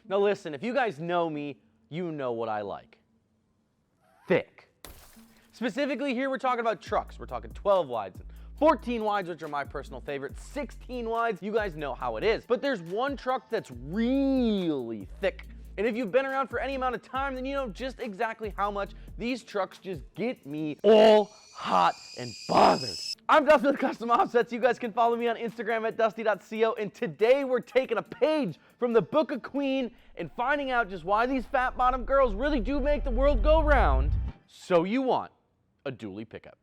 Now listen, if you guys know me, you know what I like. Thick. Specifically here, we're talking about trucks. We're talking 12 wides, 14 wides, which are my personal favorite, 16 wides, you guys know how it is. But there's one truck that's really thick. And if you've been around for any amount of time, then you know just exactly how much these trucks just get me all hot and bothered. I'm Dustin with Custom Offsets. You guys can follow me on Instagram at dusty.co. And today we're taking a page from the Book of Queen and finding out just why these fat bottom girls really do make the world go round. So you want a dually pickup.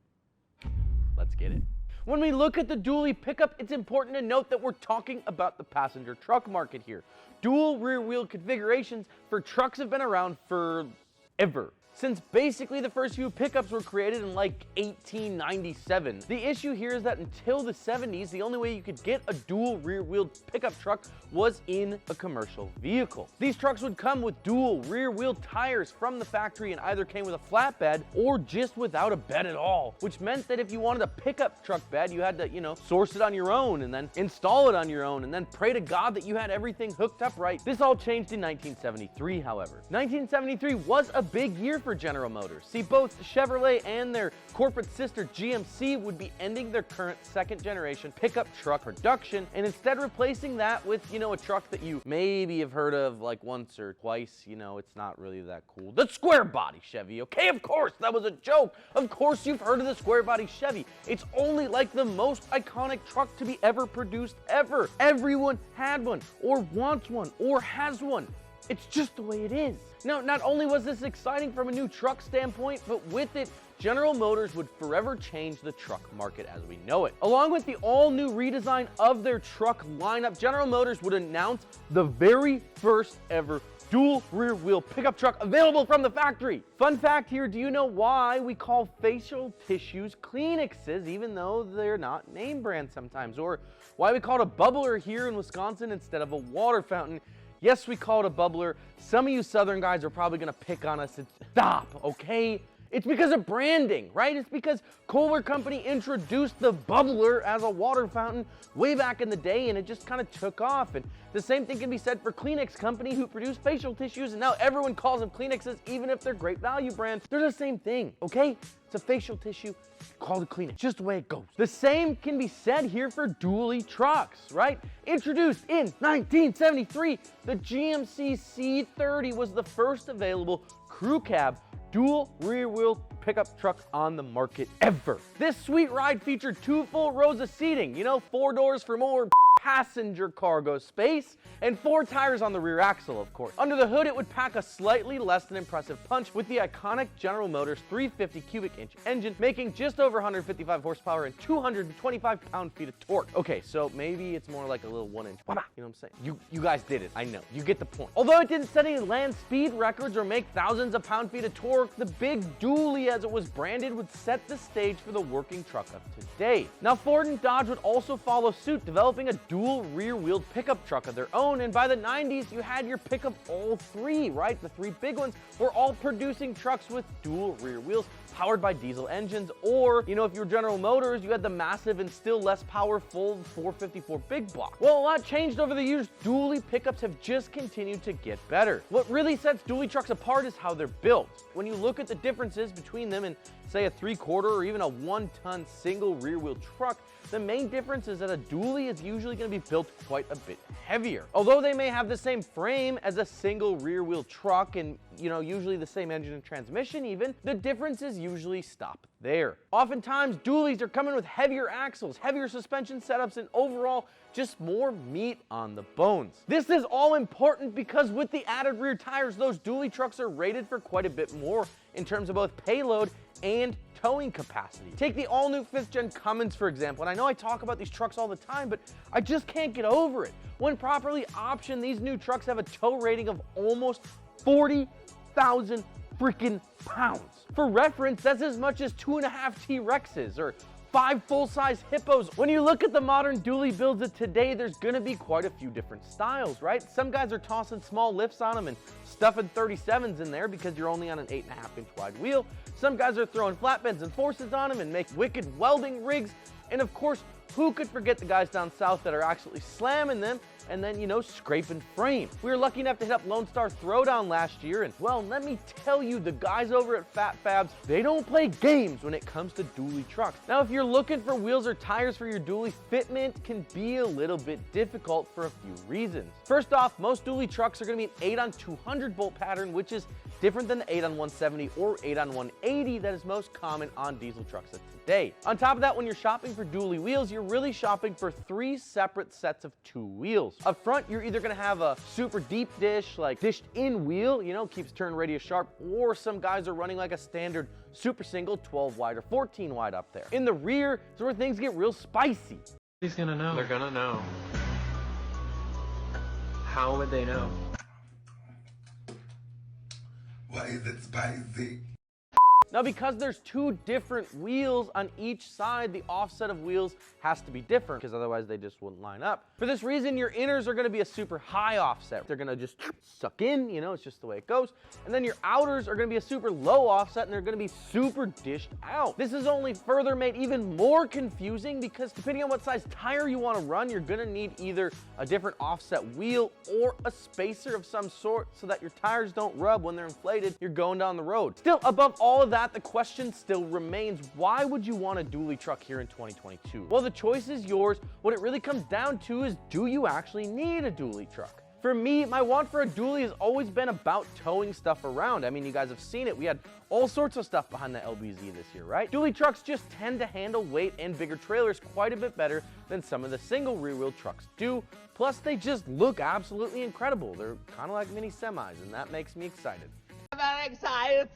Let's get it. When we look at the dually pickup, it's important to note that we're talking about the passenger truck market here. Dual rear wheel configurations for trucks have been around forever. Since basically the first few pickups were created in like 1897. The issue here is that until the 70s, the only way you could get a dual rear-wheeled pickup truck was in a commercial vehicle. These trucks would come with dual rear-wheel tires from the factory and either came with a flatbed or just without a bed at all, which meant that if you wanted a pickup truck bed, you had to, source it on your own and then install it on your own and then pray to God that you had everything hooked up right. This all changed in 1973, however. 1973 was a big year for General Motors. See, both Chevrolet and their corporate sister GMC would be ending their current second generation pickup truck production and instead replacing that with, a truck that you maybe have heard of like once or twice. It's not really that cool. The square body Chevy, okay? Of course, that was a joke. Of course you've heard of the square body Chevy. It's only like the most iconic truck to be ever produced ever. Everyone had one or wants one or has one. It's just the way it is. Now, not only was this exciting from a new truck standpoint, but with it, General Motors would forever change the truck market as we know it. Along with the all-new redesign of their truck lineup, General Motors would announce the very first ever dual rear wheel pickup truck available from the factory. Fun fact here, do you know why we call facial tissues Kleenexes even though they're not name brand sometimes? Or why we call it a bubbler here in Wisconsin instead of a water fountain? Yes, we call it a bubbler. Some of you Southern guys are probably gonna pick on us. Stop, okay? It's because of branding, right? It's because Kohler Company introduced the bubbler as a water fountain way back in the day and it just kind of took off. And the same thing can be said for Kleenex Company who produce facial tissues and now everyone calls them Kleenexes even if they're great value brands. They're the same thing, okay? It's a facial tissue called a Kleenex, just the way it goes. The same can be said here for dually trucks, right? Introduced in 1973, the GMC C30 was the first available crew cab dual rear wheel pickup truck on the market ever. This sweet ride featured 2 full rows of seating, 4 doors for more passenger cargo space, and 4 tires on the rear axle, of course. Under the hood, it would pack a slightly less than impressive punch with the iconic General Motors 350 cubic inch engine, making just over 155 horsepower and 225 pound-feet of torque. Okay, so maybe it's more like a little 1-inch, you know what I'm saying? You guys did it, I know, you get the point. Although it didn't set any land speed records or make thousands of pound-feet of torque, the big dually as it was branded would set the stage for the working truck of today. Now, Ford and Dodge would also follow suit, developing a dual rear-wheeled pickup truck of their own, and by the 90s, you had your pick of all 3, right? The 3 big ones were all producing trucks with dual rear wheels powered by diesel engines, or, if you're General Motors, you had the massive and still less powerful 454 big block. Well, a lot changed over the years. Dually pickups have just continued to get better. What really sets dually trucks apart is how they're built. When you look at the differences between them and, say, a 3/4 or even a 1-ton single rear-wheel truck, the main difference is that a dually is usually going to be built quite a bit heavier. Although they may have the same frame as a single rear-wheel truck and, usually the same engine and transmission even, the differences usually stop there. Oftentimes, dualies are coming with heavier axles, heavier suspension setups, and overall, just more meat on the bones. This is all important because with the added rear tires, those dually trucks are rated for quite a bit more in terms of both payload and towing capacity. Take the all-new 5th gen Cummins, for example, and I know I talk about these trucks all the time, but I just can't get over it. When properly optioned, these new trucks have a tow rating of almost 40,000 freaking pounds. For reference, that's as much as 2.5 T-Rexes or 5 full-size hippos. When you look at the modern dually builds of today, there's gonna be quite a few different styles, right? Some guys are tossing small lifts on them and stuffing 37s in there because you're only on an 8.5-inch wide wheel. Some guys are throwing flatbeds and forces on them and make wicked welding rigs. And of course, who could forget the guys down south that are actually slamming them and then, you know, scrape and frame. We were lucky enough to hit up Lone Star Throwdown last year, and well, let me tell you, the guys over at Fat Fabs, they don't play games when it comes to dually trucks. Now, if you're looking for wheels or tires for your dually, fitment can be a little bit difficult for a few reasons. First off, most dually trucks are going to be an 8-on-200 bolt pattern, which is different than the 8-on-170 or 8-on-180 that is most common on diesel trucks of today. On top of that, when you're shopping for dually wheels, you're really shopping for 3 separate sets of 2 wheels. Up front, you're either going to have a super deep dish, like dished in wheel, you know, keeps turn radius sharp, or some guys are running like a standard super single 12 wide or 14 wide up there. In the rear is where things get real spicy. He's gonna know. They're gonna know. How would they know? Why is it spicy? Now, because there's 2 different wheels on each side, the offset of wheels has to be different, because otherwise they just wouldn't line up. For this reason, your inners are going to be a super high offset. They're going to just suck in, you know, it's just the way it goes. And then your outers are going to be a super low offset, and they're going to be super dished out. This is only further made even more confusing, because depending on what size tire you want to run, you're going to need either a different offset wheel or a spacer of some sort so that your tires don't rub when they're inflated you're going down the road. Still, above all of that, the question still remains, why would you want a dually truck here in 2022? Well, the choice is yours. What it really comes down to is, do you actually need a dually truck? For me, my want for a dually has always been about towing stuff around. I mean, you guys have seen it. We had all sorts of stuff behind the LBZ this year, right? Dually trucks just tend to handle weight and bigger trailers quite a bit better than some of the single rear wheel trucks do. Plus, they just look absolutely incredible. They're kind of like mini semis, and that makes me excited. I'm very excited.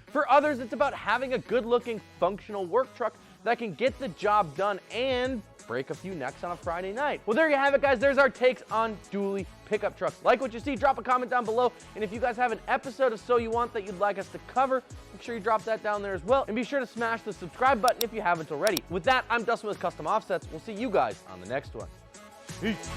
For others, it's about having a good-looking, functional work truck that can get the job done and break a few necks on a Friday night. Well, there you have it, guys. There's our takes on dually pickup trucks. Like what you see, drop a comment down below. And if you guys have an episode of So You Want that you'd like us to cover, make sure you drop that down there as well. And be sure to smash the subscribe button if you haven't already. With that, I'm Dustin with Custom Offsets. We'll see you guys on the next one. Peace.